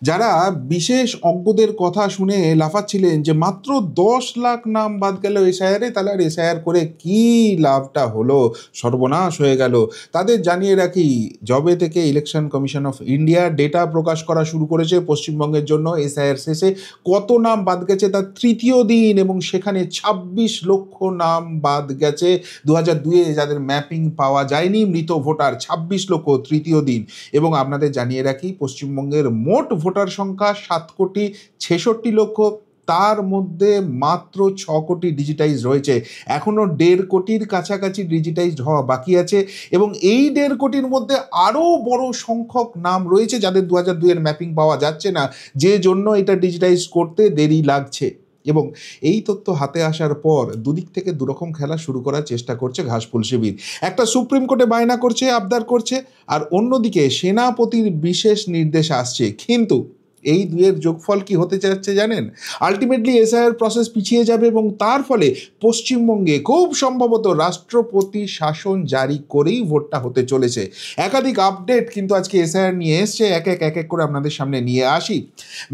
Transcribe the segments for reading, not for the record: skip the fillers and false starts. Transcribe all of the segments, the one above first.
যারা বিশেষ অজ্ঞদের কথা শুনে লাফাচ্ছিলেন যে মাত্র 10 লাখ নাম বাদ গেল এসআইআরে, তাহলে আর এসআইআর করে কি লাভটা হলো, সর্বনাশ হয়ে গেল, তাদের জানিয়ে রাখি যবে থেকে election commission of India data প্রকাশ করা শুরু করেছে পশ্চিমবঙ্গের জন্য এসআইআর শেষে কত নাম বাদ গেছে তার তৃতীয় দিন, এবং সেখানে 26 লক্ষ নাম বাদ গেছে 2002-এ যাদের ম্যাপিং পাওয়া যায়নি, মৃত ভোটার 26 লক্ষ তৃতীয় দিন। এবং আপনাদের জানিয়ে রাখি পশ্চিমবঙ্গের মোট ভোটার সংখ্যা 7,66,00,000, তার মধ্যে মাত্র 6 কোটি ডিজিটাইজ রয়েছে, এখনও 1.5 কোটির কাছাকাছি ডিজিটাইজড হওয়া বাকি আছে। এবং এই 1.5 কোটির মধ্যে আরও বড় সংখ্যক নাম রয়েছে যাদের 2002-এর ম্যাপিং পাওয়া যাচ্ছে না, যে জন্য এটা ডিজিটাইজ করতে দেরি লাগছে। এবং এই তথ্য হাতে আসার পর দুদিক থেকে দুরকম খেলা শুরু করার চেষ্টা করছে ঘাসফুল শিবির। একটা সুপ্রিম কোর্টে বায়না করছে, আবদার করছে, আর অন্যদিকে সেনাপতির বিশেষ নির্দেশ আসছে। কিন্তু এই দুয়ের যোগফল কি হতে যাচ্ছে জানেন? আলটিমেটলি এসআইআর প্রসেস পিছিয়ে যাবে এবং তার ফলে পশ্চিমবঙ্গে খুব সম্ভবত রাষ্ট্রপতি শাসন জারি করেই ভোটটা হতে চলেছে। একাধিক আপডেট কিন্তু আজকে এসআইআর নিয়ে এসছে, এক এক করে আপনাদের সামনে নিয়ে আসি।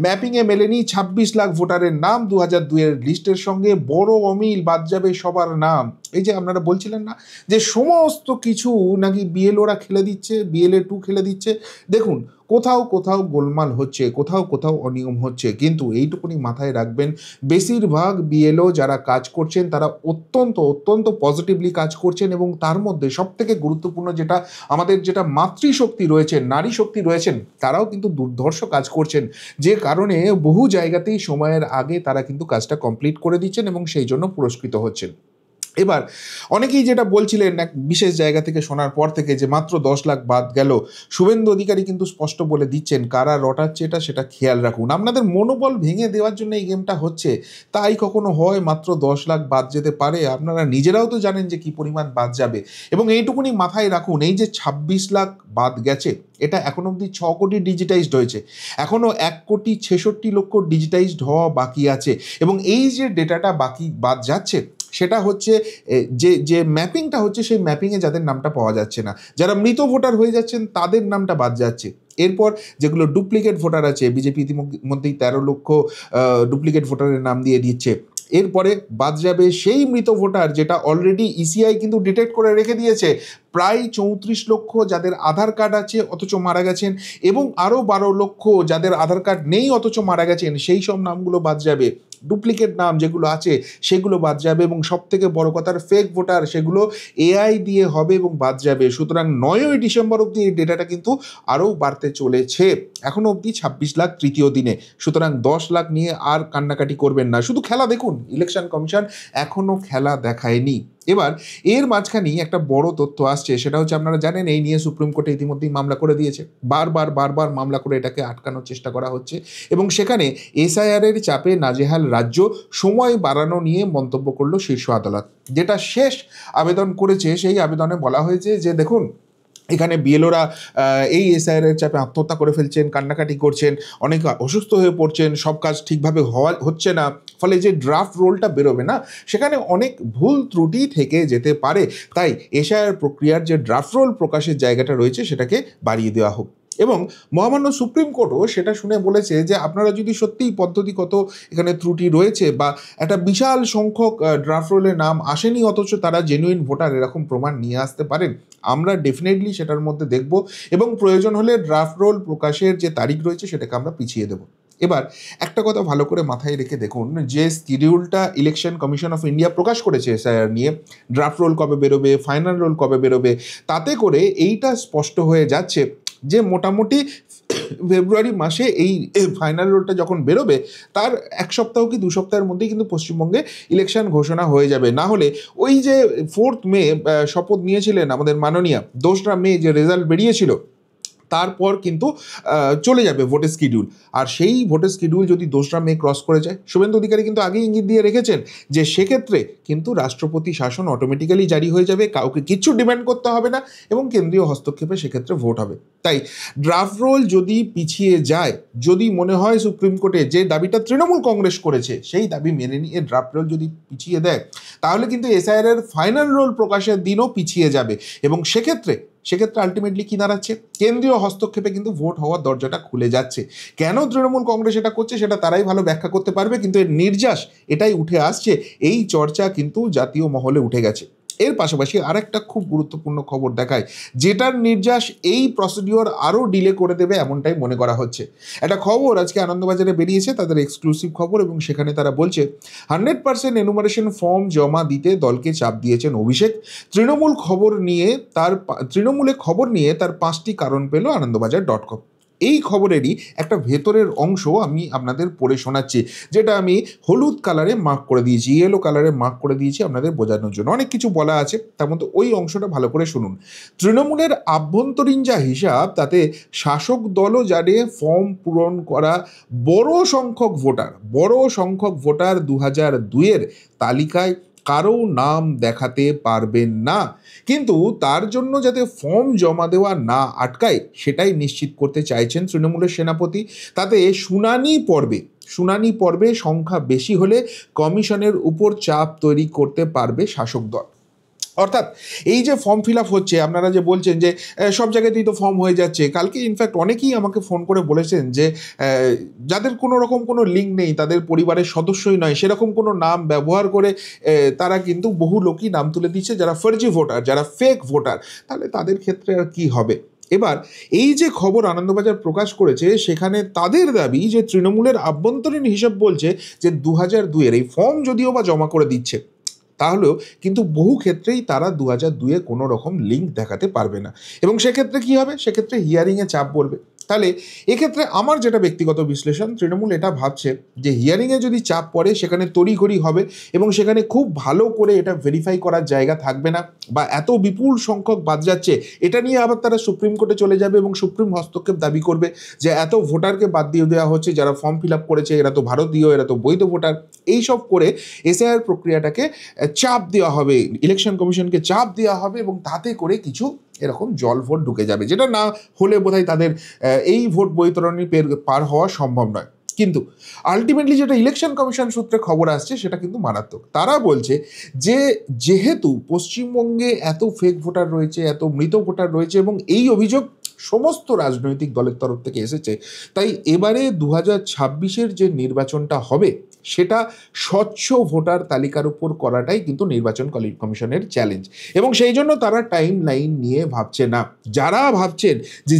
ম্যাপিংয়ে মেলেনি 26 লাখ ভোটারের নাম 2002-এর লিস্টের সঙ্গে, বড় অমিল, বাদ যাবে সবার নাম। এই যে আপনারা বলছিলেন না যে সমস্ত কিছু নাকি বিএলওরা খেলে দিচ্ছে, বিএলএ 2 খেলে দিচ্ছে, দেখুন কোথাও কোথাও গোলমাল হচ্ছে, কোথাও কোথাও অনিয়ম হচ্ছে, কিন্তু এইটুকুনি মাথায় রাখবেন বেশিরভাগ বিএলও যারা কাজ করছেন তারা অত্যন্ত অত্যন্ত পজিটিভলি কাজ করছেন। এবং তার মধ্যে সবথেকে গুরুত্বপূর্ণ যেটা আমাদের যেটা মাতৃশক্তি রয়েছেন, নারী শক্তি রয়েছেন, তারাও কিন্তু দুর্ধর্ষ কাজ করছেন, যে কারণে বহু জায়গাতেই সময়ের আগে তারা কিন্তু কাজটা কমপ্লিট করে দিচ্ছেন এবং সেই জন্য পুরস্কৃত হচ্ছেন। এবার অনেকেই যেটা বলছিলেন এক বিশেষ জায়গা থেকে শোনার পর থেকে যে মাত্র 10 লাখ বাদ গেল, শুভেন্দু অধিকারী কিন্তু স্পষ্ট বলে দিচ্ছেন কারা রটাচ্ছে সেটা খেয়াল রাখুন। আপনাদের মনোবল ভেঙে দেওয়ার জন্য এই গেমটা হচ্ছে, তাই কখনো হয় মাত্র 10 লাখ বাদ যেতে পারে, আপনারা নিজেরাও তো জানেন যে কি পরিমাণ বাদ যাবে। এবং এইটুকুনি মাথায় রাখুন, এই যে 26 লাখ বাদ গেছে, এটা এখন অবধি 6 কোটি ডিজিটাইজড হয়েছে, এখনও 1,66,00,000 ডিজিটাইজড হওয়া বাকি আছে। এবং এই যে ডেটাটা বাকি বাদ যাচ্ছে সেটা হচ্ছে যে যে ম্যাপিংটা হচ্ছে, সেই ম্যাপিংয়ে যাদের নামটা পাওয়া যাচ্ছে না, যারা মৃত ভোটার হয়ে যাচ্ছেন তাদের নামটা বাদ যাচ্ছে। এরপর যেগুলো ডুপ্লিকেট ভোটার আছে, বিজেপি ইতিমধ্যেই 13 লক্ষ ডুপ্লিকেট ভোটারের নাম দিয়ে দিচ্ছে। এরপরে বাদ যাবে সেই মৃত ভোটার যেটা অলরেডি ইসিআই কিন্তু ডিটেক্ট করে রেখে দিয়েছে, প্রায় 34 লক্ষ যাদের আধার কার্ড আছে অথচ মারা গেছেন, এবং আরও 12 লক্ষ যাদের আধার কার্ড নেই অথচ মারা গেছেন, সেই সব নামগুলো বাদ যাবে। ডুপ্লিকেট নাম যেগুলো আছে সেগুলো বাদ যাবে, এবং সব থেকে বড় কথার ফেক ভোটার সেগুলো এআই দিয়ে হবে এবং বাদ যাবে। সুতরাং 9ই ডিসেম্বর অবধি এই ডেটাটা কিন্তু আরও বাড়তে চলেছে, এখনও অবধি 26 লাখ তৃতীয় দিনে। সুতরাং 10 লাখ নিয়ে আর কান্নাকাটি করবেন না, শুধু খেলা দেখুন, ইলেকশন কমিশন এখনও খেলা দেখায়নি। এবার এর মাঝখানেই একটা বড় তথ্য আসছে, সেটা হচ্ছে আপনারা জানেন এই নিয়ে সুপ্রিম কোর্টে ইতিমধ্যেই মামলা করে দিয়েছে, বারবার মামলা করে এটাকে আটকানোর চেষ্টা করা হচ্ছে। এবং সেখানে এসআইআরের চাপে নাজেহাল রাজ্য, সময় বাড়ানো নিয়ে মন্তব্য করলো শীর্ষ আদালত। যেটা শেষ আবেদন করেছে সেই আবেদনে বলা হয়েছে যে দেখুন, এখানে বিএলওরা এই এসআইআরের চাপে আত্মহত্যা করে ফেলছেন, কান্নাকাটি করছেন, অনেক অসুস্থ হয়ে পড়ছেন, সব কাজ ঠিকভাবে হচ্ছে না, ফলে যে ড্রাফট রোলটা বেরোবে না সেখানে অনেক ভুল ত্রুটি থেকে যেতে পারে। তাই এসআইআর প্রক্রিয়ার যে ড্রাফট রোল প্রকাশের জায়গাটা রয়েছে সেটাকে বাড়িয়ে দেওয়া হোক। এবং মহামান্য সুপ্রিম কোর্টও সেটা শুনে বলেছে যে আপনারা যদি সত্যিই পদ্ধতিগত এখানে ত্রুটি রয়েছে, বা একটা বিশাল সংখ্যক ড্রাফট রোলে নাম আসেনি অথচ তারা জেনুইন ভোটার, এরকম প্রমাণ নিয়ে আসতে পারেন, আমরা ডেফিনেটলি সেটার মধ্যে দেখব, এবং প্রয়োজন হলে ড্রাফট রোল প্রকাশের যে তারিখ রয়েছে সেটাকে আমরা পিছিয়ে দেব। এবার একটা কথা ভালো করে মাথায় রেখে দেখুন, যে শিডিউলটা ইলেকশন কমিশন অফ ইন্ডিয়া প্রকাশ করেছে এসআইআর নিয়ে, ড্রাফট রোল কবে বেরোবে, ফাইনাল রোল কবে বেরোবে, তাতে করে এইটা স্পষ্ট হয়ে যাচ্ছে যে মোটামুটি ফেব্রুয়ারি মাসে এই ফাইনাল রোলটা যখন বেরোবে তার 1 সপ্তাহ কি 2 সপ্তাহের মধ্যেই কিন্তু পশ্চিমবঙ্গে ইলেকশন ঘোষণা হয়ে যাবে। না হলে ওই যে 4 মে শপথ নিয়েছিলেন আমাদের মাননীয়া, 2রা মে যে রেজাল্ট বেরিয়েছিল তারপর কিন্তু চলে যাবে ভোটের শিডিউল। আর সেই ভোটের শিডিউল যদি 2রা মে ক্রস করে যায়, শুভেন্দু অধিকারী কিন্তু আগেই ইঙ্গিত দিয়ে রেখেছেন যে সেক্ষেত্রে কিন্তু রাষ্ট্রপতি শাসন অটোমেটিক্যালি জারি হয়ে যাবে, কাউকে কিচ্ছু ডিমান্ড করতে হবে না, এবং কেন্দ্রীয় হস্তক্ষেপে সেক্ষেত্রে ভোট হবে। তাই ড্রাফট রোল যদি পিছিয়ে যায়, যদি মনে হয় সুপ্রিম কোর্টে যে দাবিটা তৃণমূল কংগ্রেস করেছে সেই দাবি মেনে নিয়ে ড্রাফট রোল যদি পিছিয়ে দেয়, তাহলে কিন্তু এসআইআর এর ফাইনাল রোল প্রকাশের দিনও পিছিয়ে যাবে, এবং সেক্ষেত্রে সেক্ষেত্রে আলটিমেটলি কি দাঁড়াচ্ছে, কেন্দ্রীয় হস্তক্ষেপে কিন্তু ভোট হওয়ার দরজাটা খুলে যাচ্ছে। কেন তৃণমূল কংগ্রেস এটা করছে সেটা তারাই ভালো ব্যাখ্যা করতে পারবে, কিন্তু এর নির্যাস এটাই উঠে আসছে, এই চর্চা কিন্তু জাতীয় মহলে উঠে গেছে। এর পাশাপাশি আরেকটা খুব গুরুত্বপূর্ণ খবর দেখায়, যেটার নির্যাস এই প্রসিডিওর আরও ডিলে করে দেবে এমনটাই মনে করা হচ্ছে। একটা খবর আজকে আনন্দবাজারে বেরিয়েছে, তাদের এক্সক্লুসিভ খবর, এবং সেখানে তারা বলছে 100% এনুমারেশন ফর্ম জমা দিতে দলকে চাপ দিয়েছেন অভিষেক। তৃণমূলে খবর নিয়ে তার 5টি কারণ পেল আনন্দবাজার.com। এই খবরেরই একটা ভেতরের অংশ আমি আপনাদের পড়ে শোনাচ্ছি, যেটা আমি হলুদ কালারে মার্ক করে দিয়েছি, ইয়েলো কালারে মার্ক করে দিয়েছি আপনাদের বোঝানোর জন্য। অনেক কিছু বলা আছে, তার মধ্যে ওই অংশটা ভালো করে শুনুন। তৃণমূলের আভ্যন্তরীণ যা হিসাব, তাতে শাসক দলও জানে ফর্ম পূরণ করা বড় সংখ্যক ভোটার 2002-এর তালিকায় কারো নাম দেখাতে পারবেন না, কিন্তু তার জন্য যাতে ফর্ম জমা দেওয়া না আটকায় সেটাই নিশ্চিত করতে চাইছেন তৃণমূলের সেনাপতি। তাতে শুনানি পর্বে সংখ্যা বেশি হলে কমিশনের উপর চাপ তৈরি করতে পারবে শাসক দল। অর্থাৎ এই যে ফর্ম ফিল আপ হচ্ছে, আপনারা যে বলছেন যে সব জায়গাতেই তো ফর্ম হয়ে যাচ্ছে, কালকে ইনফ্যাক্ট অনেকেই আমাকে ফোন করে বলেছেন যে যাদের কোনো রকম কোনো লিঙ্ক নেই, তাদের পরিবারের সদস্যই নয়, সেরকম কোনো নাম ব্যবহার করে তারা কিন্তু বহু লোকই নাম তুলে দিচ্ছে যারা ফার্জি ভোটার, যারা ফেক ভোটার। তাহলে তাদের ক্ষেত্রে আর কি হবে? এবার এই যে খবর আনন্দবাজার প্রকাশ করেছে, সেখানে তাদের দাবি যে তৃণমূলের আভ্যন্তরীণ হিসাব বলছে যে 2002-এর এই ফর্ম যদিও বা জমা করে দিচ্ছে, তাহলেও কিন্তু বহু ক্ষেত্রেই তারা 2002-এ কোনো রকম লিঙ্ক দেখাতে পারবে না, এবং সেক্ষেত্রে কি হবে? সেক্ষেত্রে হিয়ারিংয়ে চাপ পড়বে। তাহলে এক্ষেত্রে আমার যেটা ব্যক্তিগত বিশ্লেষণ, তৃণমূল এটা ভাবছে যে হিয়ারিংয়ে যদি চাপ পড়ে সেখানে তড়িঘড়ি হবে, এবং সেখানে খুব ভালো করে এটা ভেরিফাই করার জায়গা থাকবে না, বা এত বিপুল সংখ্যক বাদ যাচ্ছে এটা নিয়ে আবার তারা সুপ্রিম কোর্টে চলে যাবে এবং সুপ্রিম হস্তক্ষেপ দাবি করবে যে এত ভোটারকে বাদ দিয়ে দেওয়া হচ্ছে, যারা ফর্ম ফিল আপ করেছে এরা তো ভারতীয়, এরা তো বৈধ ভোটার। এইসব করে এসআইআর প্রক্রিয়াটাকে চাপ দেওয়া হবে, ইলেকশন কমিশনকে চাপ দেওয়া হবে, এবং তাতে করে কিছু এরকম জল ভোট ঢুকে যাবে, যেটা না হলে বোধহয় তাদের এই ভোট বৈতরণী পার হওয়া সম্ভব নয়। কিন্তু আলটিমেটলি যেটা ইলেকশন কমিশন সূত্রে খবর আসছে সেটা কিন্তু মারাত্মক। তারা বলছে যে যেহেতু পশ্চিমবঙ্গে এত ফেক ভোটার রয়েছে, এত মৃত ভোটার রয়েছে, এবং এই অভিযোগ সমস্ত রাজনৈতিক দলের তরফ থেকে এসেছে, তাই এবারে 2026-এর যে নির্বাচনটা হবে সেটা স্বচ্ছ ভোটার তালিকার উপর করাটাই কিন্তু নির্বাচন কমিশনের চ্যালেঞ্জ, এবং সেই জন্য তারা টাইম লাইন নিয়ে ভাবছে না। যারা ভাবছেন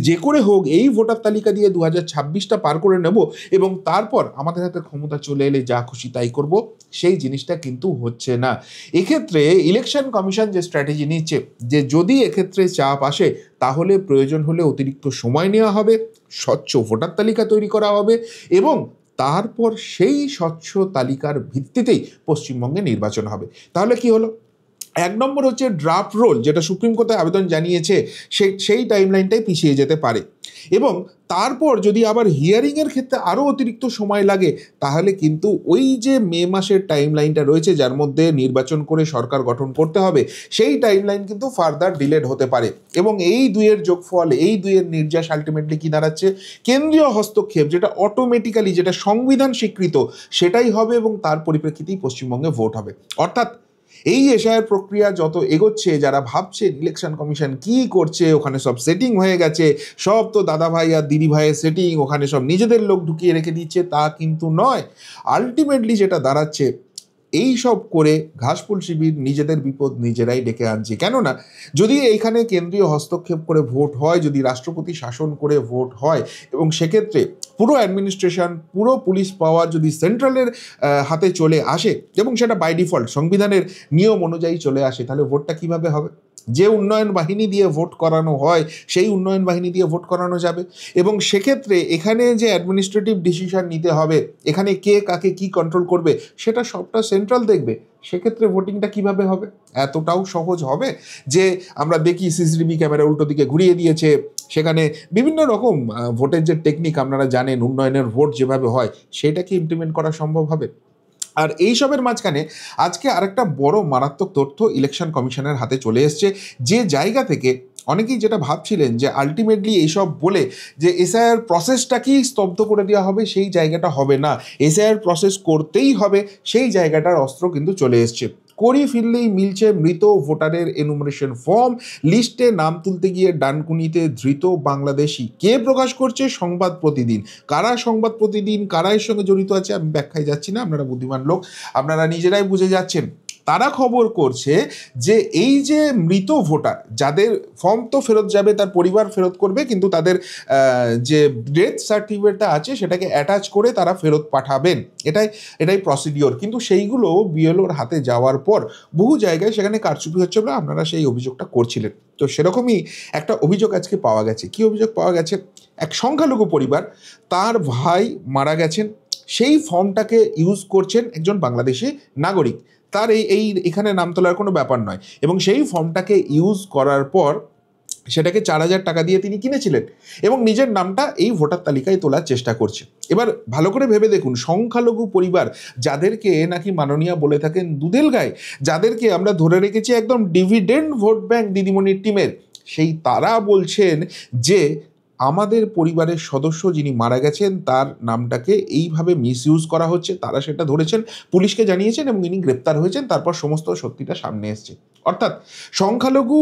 যে করে হোক এই ভোটার তালিকা দিয়ে 2026টা পার করে নেব এবং তারপর আমাদের হাতে ক্ষমতা চলে এলে যা খুশি তাই করব, সেই জিনিসটা কিন্তু হচ্ছে না। এক্ষেত্রে ইলেকশন কমিশন যে স্ট্র্যাটেজি নিচ্ছে, যে যদি এক্ষেত্রে চাপ আসে তাহলে প্রয়োজন হলে অতিরিক্ত সময় নেওয়া হবে, স্বচ্ছ ভোটার তালিকা তৈরি করা হবে, এবং তারপর সেই স্বচ্ছ তালিকার ভিত্তিতেই পশ্চিমবঙ্গে নির্বাচন হবে। তাহলে কি হলো? 1 নম্বর হচ্ছে ড্রাফট রোল, যেটা সুপ্রিম কোর্টে আবেদন জানিয়েছে সেই টাইমলাইনটাই পিছিয়ে যেতে পারে, এবং তারপর যদি আবার হিয়ারিংয়ের ক্ষেত্রে আরও অতিরিক্ত সময় লাগে, তাহলে কিন্তু ওই যে মে মাসের টাইমলাইনটা রয়েছে যার মধ্যে নির্বাচন করে সরকার গঠন করতে হবে, সেই টাইমলাইন কিন্তু ফার্দার ডিলেড হতে পারে, এবং এই দুইয়ের যোগফল, এই দুইয়ের নির্যাস আলটিমেটলি কি দাঁড়াচ্ছে? কেন্দ্রীয় হস্তক্ষেপ, যেটা অটোমেটিক্যালি, যেটা সংবিধান স্বীকৃত, সেটাই হবে, এবং তার পরিপ্রেক্ষিতেই পশ্চিমবঙ্গে ভোট হবে। অর্থাৎ এই এসআইআর প্রক্রিয়া যত এগোচ্ছে, যারা ভাবছেন ইলেকশন কমিশন কি করছে, ওখানে সব সেটিং হয়ে গেছে, সব তো দাদা ভাই আর দিদি ভাইয়ের সেটিং, ওখানে সব নিজেদের লোক ঢুকিয়ে রেখে দিচ্ছে, তা কিন্তু নয়। আলটিমেটলি যেটা দাঁড়াচ্ছে, এই সব করে ঘাসফুল শিবির নিজেদের বিপদ নিজেরাই ডেকে আনছে। কেননা যদি এইখানে কেন্দ্রীয় হস্তক্ষেপ করে ভোট হয়, যদি রাষ্ট্রপতি শাসন করে ভোট হয়, এবং সেক্ষেত্রে পুরো অ্যাডমিনিস্ট্রেশন, পুরো পুলিশ পাওয়ার যদি সেন্ট্রালের হাতে চলে আসে, এবং সেটা বাই ডিফল্ট সংবিধানের নিয়ম অনুযায়ী চলে আসে, তাহলে ভোটটা কিভাবে হবে? যে উন্নয়ন বাহিনী দিয়ে ভোট করানো হয় সেই উন্নয়ন বাহিনী দিয়ে ভোট করানো যাবে, এবং সেক্ষেত্রে এখানে যে অ্যাডমিনিস্ট্রেটিভ ডিসিশন নিতে হবে, এখানে কে কাকে কি কন্ট্রোল করবে, সেটা সবটা সেন্ট্রাল দেখবে। সেক্ষেত্রে ভোটিংটা কিভাবে হবে? এতটাও সহজ হবে যে আমরা দেখি সিসিটিভি ক্যামেরা উল্টো দিকে ঘুরিয়ে দিয়েছে, সেখানে বিভিন্ন রকম ভোটের যে টেকনিক আপনারা জানেন, উন্নয়নের ভোট যেভাবে হয়, সেটাকে ইমপ্লিমেন্ট করা সম্ভব হবে? আর এইসবের মাঝখানে আজকে আরেকটা বড় মারাত্মক তথ্য ইলেকশন কমিশনের হাতে চলে এসছে, যে জায়গা থেকে অনেকেই যেটা ভাবছিলেন যে আলটিমেটলি এইসব বলে যে এসআইআর প্রসেসটাকেই স্তব্ধ করে দেওয়া হবে, সেই জায়গাটা হবে না। এসআইআর প্রসেস করতেই হবে, সেই জায়গাটার অস্ত্র কিন্তু চলে এসছে। করি ফিরলেই মিলছে মৃত ভোটারের এনুমারেশন ফর্ম, লিস্টে নাম তুলতে গিয়ে ডানকুনিতে ধৃত বাংলাদেশি। কে প্রকাশ করছে? সংবাদ প্রতিদিন। কারা সংবাদ প্রতিদিন, কারা এর সঙ্গে জড়িত আছে আমি ব্যাখ্যায় যাচ্ছি না, আপনারা বুদ্ধিমান লোক, আপনারা নিজেরাই বুঝে যাচ্ছেন। তারা খবর করছে যে এই যে মৃত ভোটার, যাদের ফর্ম তো ফেরত যাবে, তার পরিবার ফেরত করবে, কিন্তু তাদের যে ডেথ সার্টিফিকেটটা আছে সেটাকে অ্যাটাচ করে তারা ফেরত পাঠাবেন, এটাই প্রসিডিওর। কিন্তু সেইগুলো বিএলওর হাতে যাওয়ার পর বহু জায়গায় সেখানে কারচুপি হচ্ছে বলে আপনারা সেই অভিযোগটা করছিলেন। তো সেরকমই একটা অভিযোগ আজকে পাওয়া গেছে। কি অভিযোগ পাওয়া গেছে? এক সংখ্যালঘু পরিবার, তার ভাই মারা গেছেন, সেই ফর্মটাকে ইউজ করছেন একজন বাংলাদেশি নাগরিক, তার এখানে নাম তোলার কোনো ব্যাপার নয়, এবং সেই ফর্মটাকে ইউজ করার পর সেটাকে 4,000 টাকা দিয়ে তিনি কিনেছিলেন এবং নিজের নামটা এই ভোটার তালিকায় তোলার চেষ্টা করছে। এবার ভালো করে ভেবে দেখুন, সংখ্যালঘু পরিবার যাদেরকে নাকি মাননীয়া বলে থাকেন দুধেল গায়ে, যাদেরকে আমরা ধরে রেখেছি একদম ডিভিডেন্ড ভোট ব্যাংক দিদিমণির টিমের, সেই তারা বলছেন যে আমাদের পরিবারের সদস্য যিনি মারা গেছেন তার নামটাকে এইভাবে মিসইউজ করা হচ্ছে। তারা সেটা ধরেছেন, পুলিশকে জানিয়েছেন এবং ইনি গ্রেপ্তার হয়েছেন। তারপর সমস্ত সত্যিটা সামনে এসছে। অর্থাৎ সংখ্যালঘু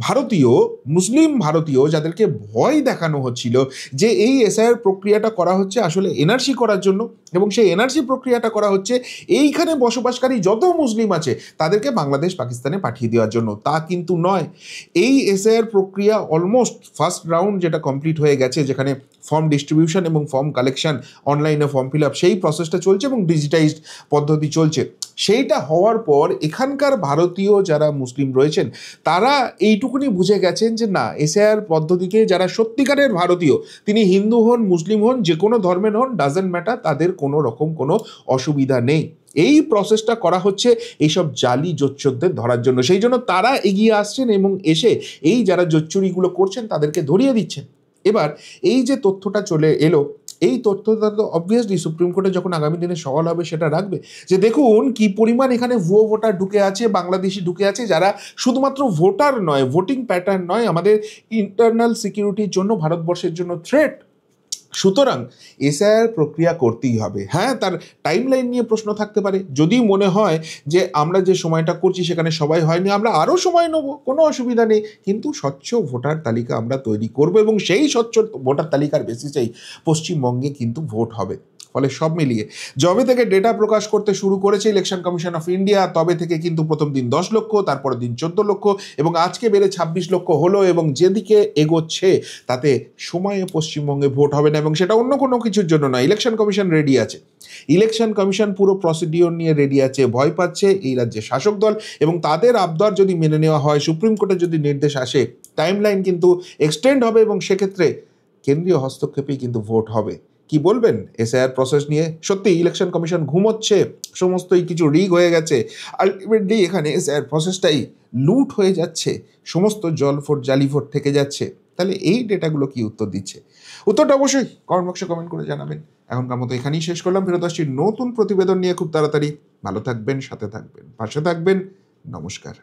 ভারতীয়, মুসলিম ভারতীয় যাদেরকে ভয় দেখানো হচ্ছিল যে এই এসআইআর প্রক্রিয়াটা করা হচ্ছে আসলে এনআরসি করার জন্য, এবং সেই এনআরসি প্রক্রিয়াটা করা হচ্ছে এইখানে বসবাসকারী যত মুসলিম আছে তাদেরকে বাংলাদেশ পাকিস্তানে পাঠিয়ে দেওয়ার জন্য, তা কিন্তু নয়। এই এসআইআর প্রক্রিয়া অলমোস্ট ফার্স্ট রাউন্ড যেটা কমপ্লিট হয়ে গেছে, যেখানে ফর্ম ডিস্ট্রিবিউশন এবং ফর্ম কালেকশন, অনলাইনে ফর্ম ফিল আপ, সেই প্রসেসটা চলছে এবং ডিজিটাইজড পদ্ধতি চলছে। সেইটা হওয়ার পর এখানকার ভারতীয় যারা মুসলিম রয়েছেন তারা এইটুকুনি বুঝে গেছেন যে না, এসআইআর পদ্ধতিতে যারা সত্যিকারের ভারতীয়, তিনি হিন্দু হন, মুসলিম হন, যে কোনো ধর্মের হন, ডাজেন্ট ম্যাটার, তাদের কোনো রকম কোনো অসুবিধা নেই। এই প্রসেসটা করা হচ্ছে এইসব জালি জোচ্চোরদের ধরার জন্য। সেই জন্য তারা এগিয়ে আসছেন এবং এসে এই যারা জোচ্চুরিগুলো করছেন তাদেরকে ধরিয়ে দিচ্ছেন। এবার এই যে তথ্যটা চলে এলো, এই তথ্যটা তো অবভিয়াসলি সুপ্রিম কোর্টে যখন আগামী দিনে সওয়াল হবে সেটা রাখবে যে দেখুন কি পরিমাণ এখানে ভুয়ো ভোটার ঢুকে আছে, বাংলাদেশি ঢুকে আছে, যারা শুধুমাত্র ভোটার নয়, ভোটিং প্যাটার্ন নয়, আমাদের ইন্টারনাল সিকিউরিটির জন্য, ভারতবর্ষের জন্য থ্রেট। সুতরাং এসআইআর প্রক্রিয়া করতেই হবে। হ্যাঁ, তার টাইমলাইন নিয়ে প্রশ্ন থাকতে পারে। যদি মনে হয় যে আমরা যে সময়টা করছি সেখানে সবাই হয়নি, আমরা আরও সময় নেব, কোনো অসুবিধা নেই, কিন্তু স্বচ্ছ ভোটার তালিকা আমরা তৈরি করব এবং সেই স্বচ্ছ ভোটার তালিকার বেসিসেই পশ্চিমবঙ্গে কিন্তু ভোট হবে। ফলে সব মিলিয়ে যবে থেকে ডেটা প্রকাশ করতে শুরু করেছে ইলেকশন কমিশন অফ ইন্ডিয়া, তবে থেকে কিন্তু প্রথম দিন 10 লক্ষ, তারপরের দিন 14 লক্ষ এবং আজকে বেড়ে 26 লক্ষ হলো, এবং যেদিকে এগোচ্ছে তাতে সময়ে পশ্চিমবঙ্গে ভোট হবে না, এবং সেটা অন্য কোনো কিছুর জন্য নয়। ইলেকশন কমিশন রেডি আছে, ইলেকশন কমিশন পুরো প্রসিডিওর নিয়ে রেডি আছে। ভয় পাচ্ছে এই রাজ্যের শাসক দল, এবং তাদের আবদার যদি মেনে নেওয়া হয়, সুপ্রিম কোর্টের যদি নির্দেশ আসে, টাইমলাইন কিন্তু এক্সটেন্ড হবে এবং সেক্ষেত্রে কেন্দ্রীয় হস্তক্ষেপেই কিন্তু ভোট হবে। কি বলবেন এসআইআর প্রসেস নিয়ে? সত্যি ইলেকশন কমিশন ঘুমোচ্ছে, সমস্তই কিছু রিগ হয়ে গেছে, আলটিমেটলি এখানে এসআইআর প্রসেসটাই লুট হয়ে যাচ্ছে, সমস্ত জালি ভোট থেকে যাচ্ছে। তাহলে এই ডেটাগুলো কি উত্তর দিচ্ছে? উত্তরটা অবশ্যই কমেন্ট বক্সে কমেন্ট করে জানাবেন। এখনকার মতো এখানেই শেষ করলাম, ফেরত আসছি নতুন প্রতিবেদন নিয়ে খুব তাড়াতাড়ি। ভালো থাকবেন, সাথে থাকবেন, পাশে থাকবেন। নমস্কার।